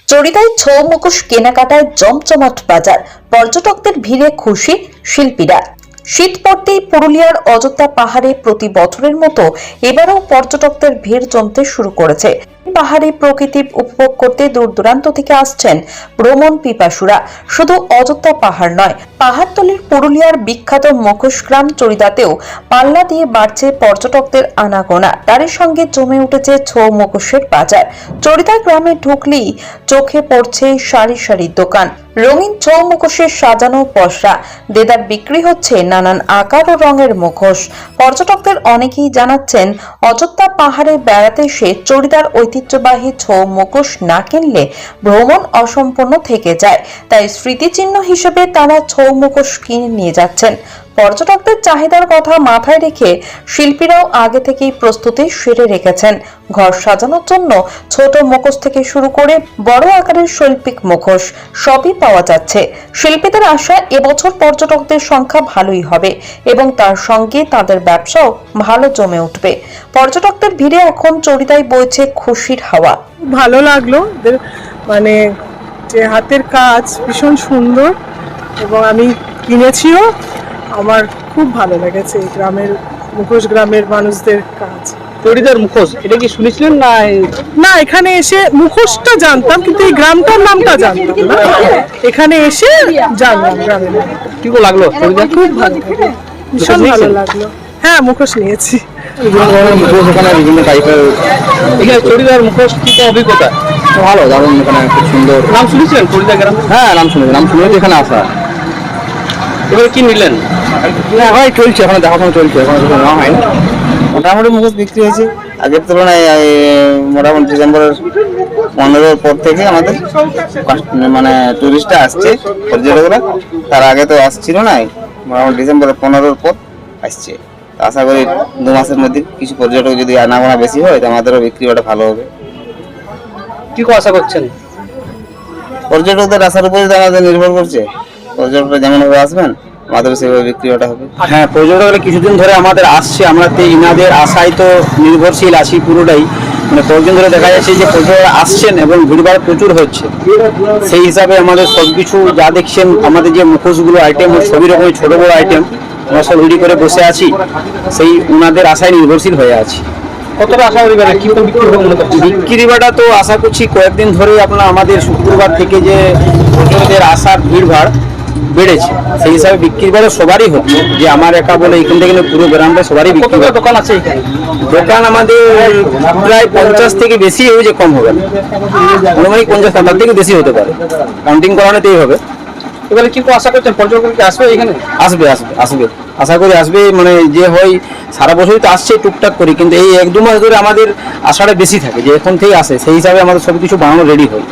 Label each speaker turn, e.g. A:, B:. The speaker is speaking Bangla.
A: চড়িদায় ছৌ মুখোশ কেনাকাটায় জমজমাট বাজার, পর্যটকদের ভিড়ে খুশি শিল্পীরা। শীত পড়তেই পুরুলিয়ার অযোধ্যা পাহাড়ে প্রতি বছরের মতো এবারও পর্যটকদের ভিড় জমতে শুরু করেছে। পাহাড়ি প্রকৃতি উপভোগ করতে দূর দূরান্ত থেকে আসছেন ভ্রমণ পিপাসুরা। শুধু অযোধ্যা পাহাড় নয়, পাহাড়তলির পুরুলিয়ার বিখ্যাত মুখোশ গ্রাম চড়িদাতেও পাল্লা দিয়ে বাড়ছে পর্যটকদের আনাগোনা। তারই সঙ্গে জমে উঠেছে ছৌ মুখোশের বাজার। চড়িদা গ্রামে ঢুকলেই চোখে পড়ছে সারি সারি দোকান, রঙিন ছৌ মুখোশের সাজানো পসরা। দেদার বিক্রি হচ্ছে নানান আকার ও রঙের মুখোশ। পর্যটকদের অনেকেই জানাচ্ছেন, অযোধ্যা পাহাড়ে বেড়াতে এসে চড়িদার ঐতিহ্যবাহী ছৌ মুখোশ না কিনলে ভ্রমণ অসম্পূর্ণ থেকে যায়। তাই স্মৃতিচিহ্ন হিসেবে তারা ছৌ মুখোশ কিনে নিয়ে যাচ্ছেন। পর্যটকদের চাহিদার কথা মাথায় রেখে শিল্পীরাও আগে থেকেই প্রস্তুতি সেরে রেখেছেন। ঘর সাজানোর জন্য ছোট মুখোশ থেকে শুরু করে বড় আকারের শৈল্পিক মুখোশ সবই পাওয়া যাচ্ছে। শিল্পীদের আশা, এবছর পর্যটকদের সংখ্যা ভালোই হবে এবং তার সঙ্গে তাদের ব্যবসাও ভালো জমে উঠবে। পর্যটকদের ভিড়ে এখন চড়িদায় বইছে খুশির হাওয়া।
B: ভালো লাগলো, মানে যে হাতের কাজ ভীষণ সুন্দর এবং আমি কিনেছিও। আমার খুব ভালো লেগেছে এই গ্রামের মুখোশ গ্রামের মানুষদের কাজ।
C: চড়িদার মুখোশ, এটা কি শুনেছিলেন না?
B: না, এখানে এসে মুখোশটা জানতাম কিন্তু এই গ্রামটার নামটা জানতাম না। এখানে এসে জানলাম গ্রামের নাম।
C: কি লাগলো চড়িদার?
B: খুব ভালো, ভীষণ ভালো লাগলো। হ্যাঁ, মুখোশ নিয়েছি।
C: মুখোশ এখানে বিভিন্ন টাইপের, এখানে চড়িদার মুখোশ কি অভিজ্ঞতা? ভালো, দারুণ, এখানে খুব সুন্দর। নাম শুনেছিলেন চড়িদা গ্রাম? হ্যাঁ, নাম শুনেছি এখানে আসা। এবার কি নিলেন? হ্যাঁ, চলছে, এখন দেখাশোনা চলছে, এখন নেওয়া হয়নি।
D: মোটামুটি মুখোশ বিক্রি হয়েছে আগের তুলনায়। মোটামুটি ডিসেম্বরের 15-র পর থেকে আমাদের মানে টুরিস্টরা আসছে, পর্যটকরা। তার আগে তো আসছিল না, মোটামুটি ডিসেম্বরের 15-র পর আসছে। আশা করি 2 মাসের মধ্যে কিছু পর্যটক যদি আনাগোনা বেশি হয় তো আমাদেরও বিক্রি ওটা ভালো হবে।
C: কি আশা করছেন?
D: পর্যটকদের আসার উপরে তো আমাদের নির্ভর করছে। পর্যটকরা যেমনভাবে আসবেন আমাদের সেভাবে বিক্রি ওটা হবে।
C: হ্যাঁ, পর্যটকরা কিছুদিন ধরে আমাদের আসছে, আমরা তো ইনাদের আশায় তো নির্ভরশীল আছি পুরোটাই। মানে কয়েকদিন ধরে দেখা যাচ্ছে যে পর্যটকরা আসছেন এবং ভিড়ভাড় প্রচুর হচ্ছে। সেই হিসাবে আমাদের সবকিছু যা দেখছেন, আমাদের যে মুখোশগুলো আইটেম, সবই রকমের ছোট বড় আইটেম আমরা সব রেডি করে বসে আছি, সেই উনাদের আশায় নির্ভরশীল হয়ে আছি। কতটা আশা করি কি বিক্রিবাটা তো আশা করছি কয়েকদিন ধরে আপনার আমাদের শুক্রবার থেকে যে পর্যটকদের আসার ভিড়ভাড় বেড়েছে, সেই হিসাবে বিক্রি বাড়া সবারই হচ্ছে। যে আমার একা বলে এখান থেকে পুরো গ্রামটা সবারই বিক্রি। দোকান আছে এখানে? দোকান আমাদের প্রায় 50 থেকে বেশি হবে, যে কম হবে না, মোটামুটি 50 তার থেকে বেশি হতে পারে, কাউন্টিং করানোতেই হবে। এবারে কি আশা করছেন পর্যটক কি আসবে এখানে? আসবে, আশা করি আসবে। মানে যে হয় সারা বছরই তো আসছে টুকটাক করি, কিন্তু এই 1-2 মাস ধরে আমাদের আশাটা বেশি থাকে যে এখন থেকে আসে, সেই হিসাবে আমাদের সবকিছু বানানো রেডি হয়।